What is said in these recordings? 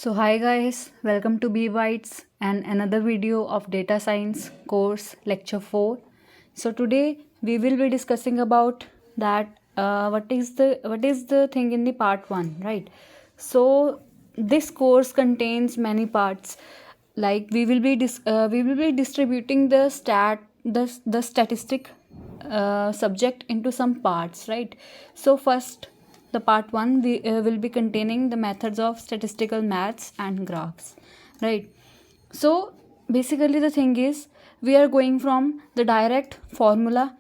So hi guys, welcome to B Bytes and another video of data science course lecture 4. So today we will be discussing about that what is the thing in the part 1, right? So this course contains many parts, like we will be distributing the statistic subject into some parts, right? So first, the part 1 will be containing the methods of statistical maths and graphs, right? So basically the thing is, we are going from the direct formula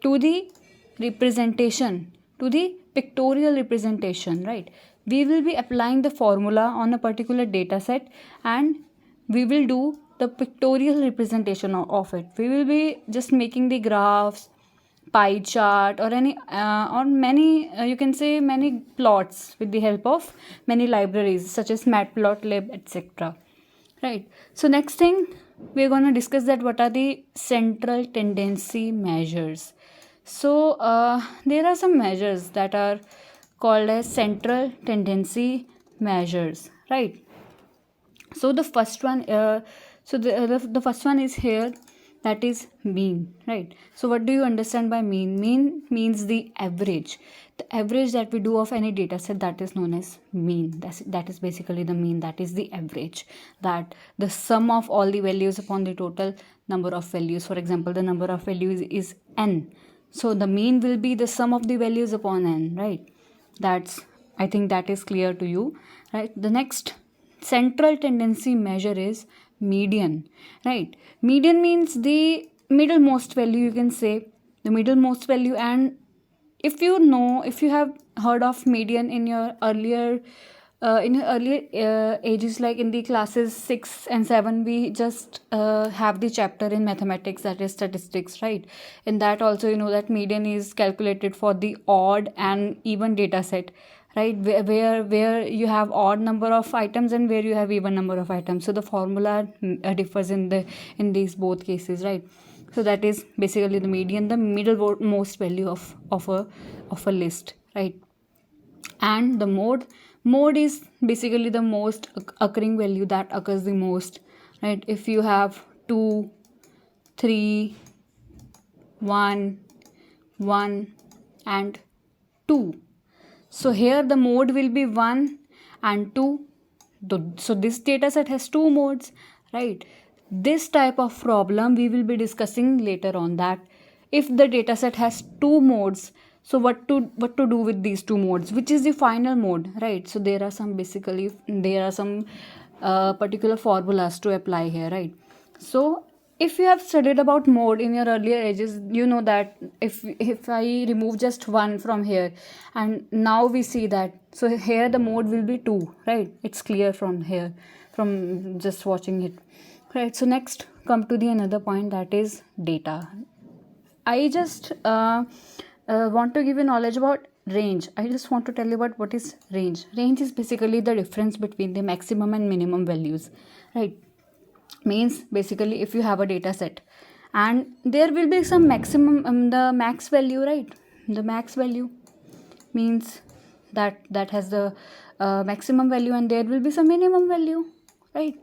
to the representation, to the pictorial representation, right? We will be applying the formula on a particular data set, and we will do the pictorial representation of it. We will be just making the graphs, pie chart, or any or many you can say many plots with the help of many libraries such as matplotlib, etc., right? So next thing, we're going to discuss that what are the central tendency measures. So there are some measures that are called as central tendency measures, right? So the first one the first one is here, that is mean, right? So what do you understand by mean? Mean means the average that we do of any data set, that is known as mean. That is basically the mean, that is the average, that the sum of all the values upon the total number of values. For example, the number of values is n, so the mean will be the sum of the values upon n, right? I think that is clear to you, right? The next central tendency measure is median, right? Median means the middlemost value, you can say the middlemost value. And if you have heard of median in your earlier ages, like in the classes 6 and 7, we just have the chapter in mathematics, that is statistics, right? In that also, you know that median is calculated for the odd and even data set, right? Where you have odd number of items and where you have even number of items. So the formula differs in these both cases, right? So that is basically the median, the middlemost value of a list, right? And the mode is basically the most occurring value that occurs the most, right? If you have 2, 3, 1, 1 and 2, so here the mode will be 1 and 2. So this data set has two modes, right? This type of problem we will be discussing later on, that if the data set has two modes, so what to do with these two modes, which is the final mode, right? So there are some particular formulas to apply here, right? So if you have studied about mode in your earlier ages, you know that if I remove just 1 from here, and now we see that, so here the mode will be 2, right? It's clear from here, from just watching it, right? So next, come to the another point, that is data. I just want to give you knowledge about range. I just want to tell you about what is range. Range is basically the difference between the maximum and minimum values, right? Means basically, if you have a data set and there will be some maximum, the max value, right? The max value means that has the maximum value, and there will be some minimum value, right?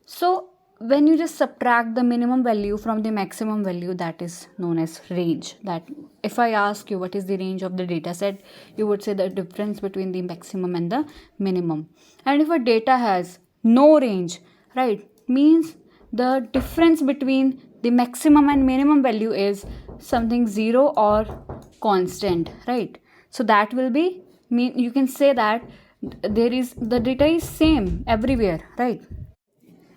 So when you just subtract the minimum value from the maximum value, that is known as range. That if I ask you what is the range of the data set, you would say the difference between the maximum and the minimum. And if a data has no range, right, means the difference between the maximum and minimum value is something 0 or constant, right? So that will be mean, you can say that the data is same everywhere, right?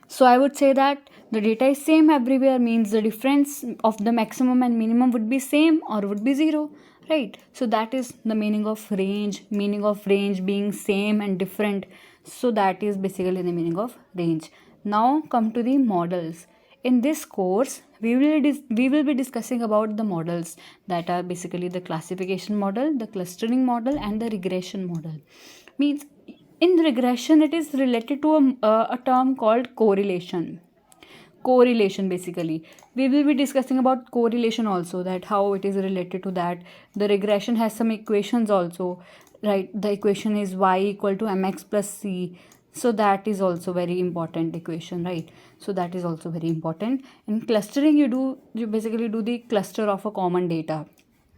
So I would say that the data is same everywhere means the difference of the maximum and minimum would be same or would be 0, right? So that is the meaning of range being same and different. So that is basically the meaning of range. Now come to the models. In this course, we will be discussing about the models, that are basically the classification model, the clustering model, and the regression model. Means in regression, it is related to a term called correlation. Basically, we will be discussing about correlation also, that how it is related to that. The regression has some equations also, right? The equation is y equal to mx plus c. So that is also very important equation, right? So that is also very important. In clustering, you basically do the cluster of a common data,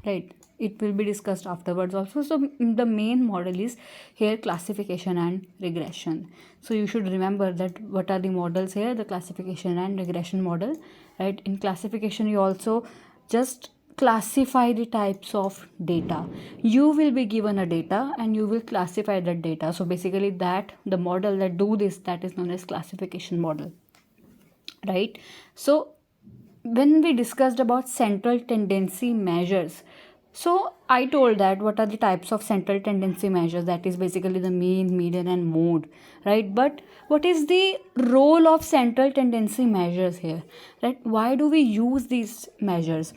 right? It will be discussed afterwards also. So the main model is here classification and regression. So you should remember that what are the models here, the classification and regression model, right? In classification, you also just classify the types of data. You will be given a data and you will classify that data. So basically that the model that do this, that is known as classification model, right? So when we discussed about central tendency measures, so I told that what are the types of central tendency measures, that is basically the mean, median and mode, right? But what is the role of central tendency measures here, right? Why do we use these measures?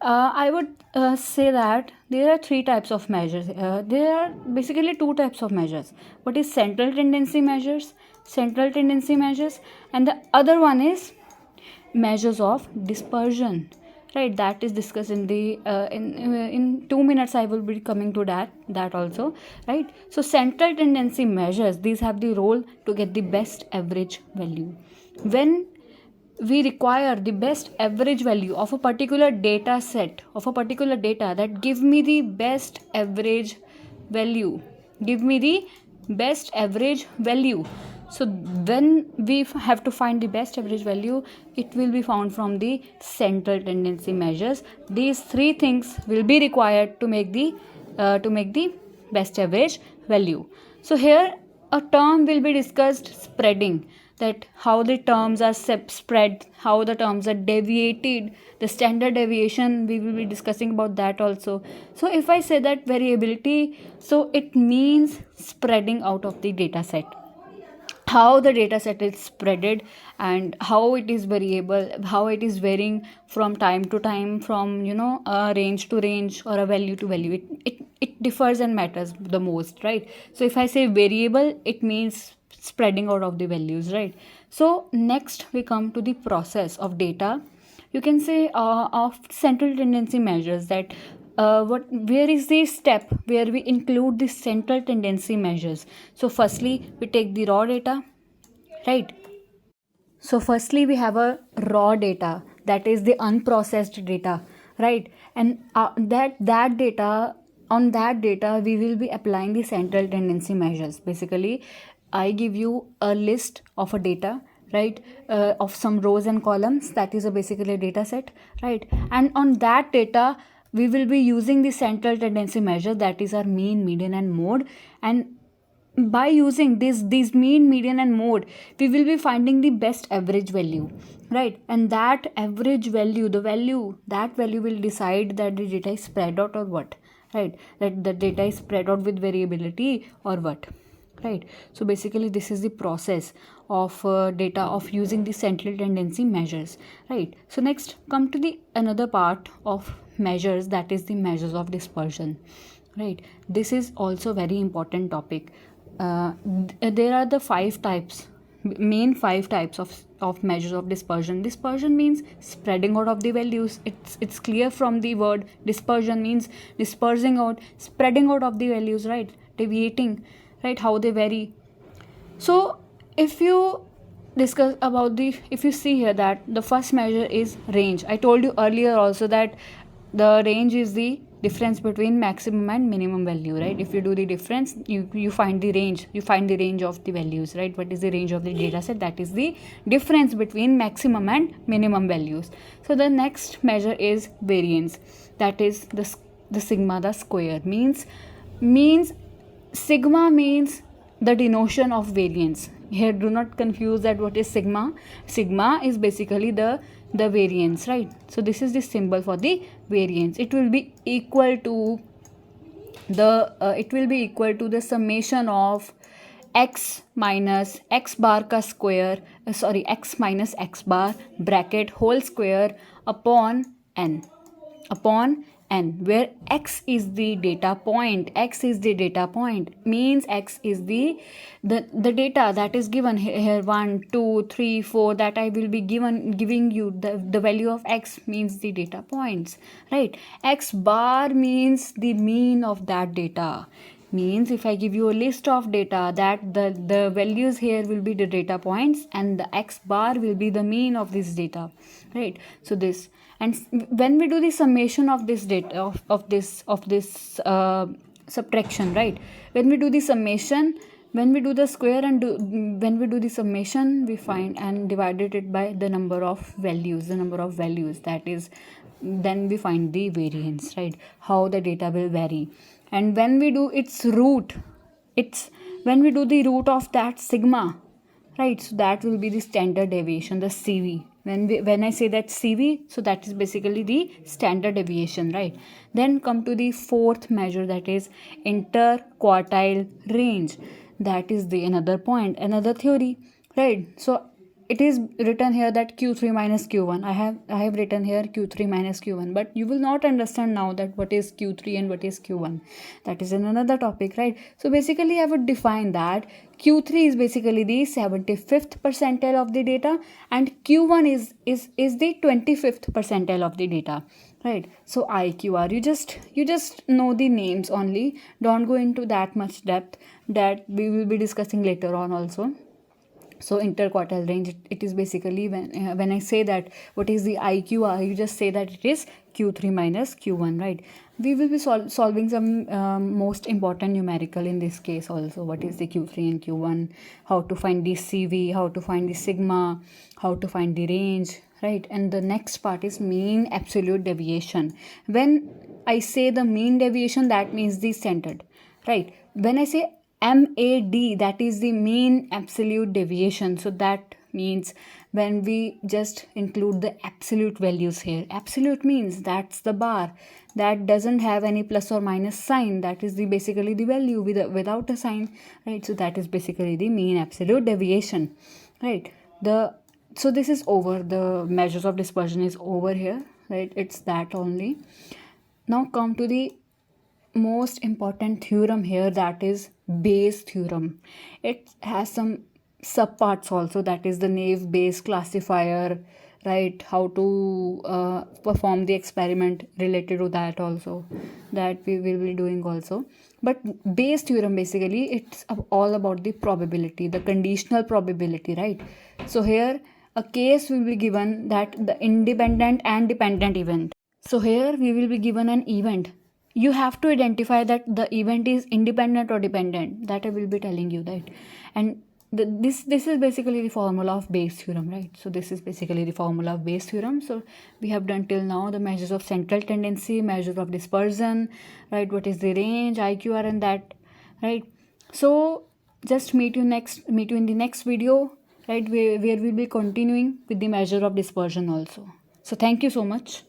I would say that there are three types of measures. There are basically two types of measures. What is central tendency measures? Central tendency measures, and the other one is measures of dispersion, right? That is discussed in the in 2 minutes. I will be coming to that also, right? So central tendency measures, these have the role to get the best average value. When we require the best average value of a particular data set, of a particular data that give me the best average value, give me the best average value. So when we have to find the best average value, it will be found from the central tendency measures. These three things will be required to make the best average value. So here a term will be discussed, spreading, that how the terms are spread, how the terms are deviated, the standard deviation, we will be discussing about that also. So if I say that variability, so it means spreading out of the data set, how the data set is spreaded and how it is variable, how it is varying from time to time, from a range to range or a value to value. It differs and matters the most, right? So if I say variable, it means spreading out of the values, right? So next we come to the process of data, you can say, of central tendency measures, that where is the step where we include the central tendency measures. So firstly we take the raw data, right? So firstly we have a raw data, that is the unprocessed data, right? And that data, on that data we will be applying the central tendency measures. Basically I give you a list of a data, right? Of some rows and columns, that is basically a data set, right? And on that data we will be using the central tendency measure, that is our mean, median and mode. And by using these mean, median and mode, we will be finding the best average value, right? And that average value, that value will decide that the data is spread out or what, right? That the data is spread out with variability or what, right? So basically this is the process of data, of using the central tendency measures, right? So next come to the another part of measures, that is the measures of dispersion, right? This is also very important topic. There are the main five types of measures of dispersion. Dispersion means spreading out of the values. It's clear from the word. Dispersion means dispersing out, spreading out of the values, right? Deviating, right? How they vary. So if you discuss about if you see here that the first measure is range. I told you earlier also that the range is the difference between maximum and minimum value, right? If you do the difference, you find the range, of the values, right? What is the range of the data set? That is the difference between maximum and minimum values. So the next measure is variance, that is the sigma, the square. Means sigma means the denotion of variance. Here do not confuse that what is sigma. Sigma is basically the variance, right? So this is the symbol for the variance. It will be equal to the summation of x minus x bar ka square, x minus x bar bracket whole square upon n, where x is the data point. Means x is the data that is given here, 1 2 3 4, that I will be giving you the value of x, means the data points, right? X bar means the mean of that data. Means if I give you a list of data, that the values here will be the data points and the x bar will be the mean of this data, right? So this, and when we do the summation of this data of this subtraction, right, when we do the summation, when we do the square and when we do the summation, we find and divided it by the number of values, that is, then we find the variance, right, how the data will vary. And when we do its root, when we do the root of that sigma, right, so that will be the standard deviation, the CV. When I say that CV, so that is basically the standard deviation, right? Then come to the fourth measure, that is interquartile range. That is the another point, another theory, right? So it is written here that Q3 minus Q1. I have written here Q3 minus Q1, but you will not understand now that what is Q3 and what is Q1. That is another topic, right? So basically I would define that Q3 is basically the 75th percentile of the data, and Q1 is the 25th percentile of the data, right? So IQR, you just know the names only, don't go into that much depth, that we will be discussing later on also. So interquartile range, it is basically when I say that what is the IQR, you just say that it is Q3 minus Q1, right? We will be solving some most important numerical in this case also. What is the Q3 and Q1, how to find the CV, how to find the sigma, how to find the range, right? And the next part is mean absolute deviation. When I say the mean deviation, that means the standard, right? When I say MAD, that is the mean absolute deviation. So that means when we just include the absolute values here. Absolute means that's the bar that doesn't have any plus or minus sign. That is basically the value without a sign, right? So that is basically the mean absolute deviation, right? So this is over. The measures of dispersion is over here, right? It's that only. Now come to the most important theorem here, that is Bayes theorem. It has some subparts also, that is the naive Bayes classifier, right? How to perform the experiment related to that also, that we will be doing also. But Bayes theorem, basically it's all about the probability, the conditional probability, right? So here a case will be given, that the independent and dependent event. So here we will be given an event. You have to identify that the event is independent or dependent. That I will be telling you, right? And this is basically the formula of Bayes theorem, right? So this is basically the formula of Bayes theorem. So we have done till now the measures of central tendency, measures of dispersion, right? What is the range, IQR, and that, right? So just meet you in the next video, right? Where we'll be continuing with the measure of dispersion also. So thank you so much.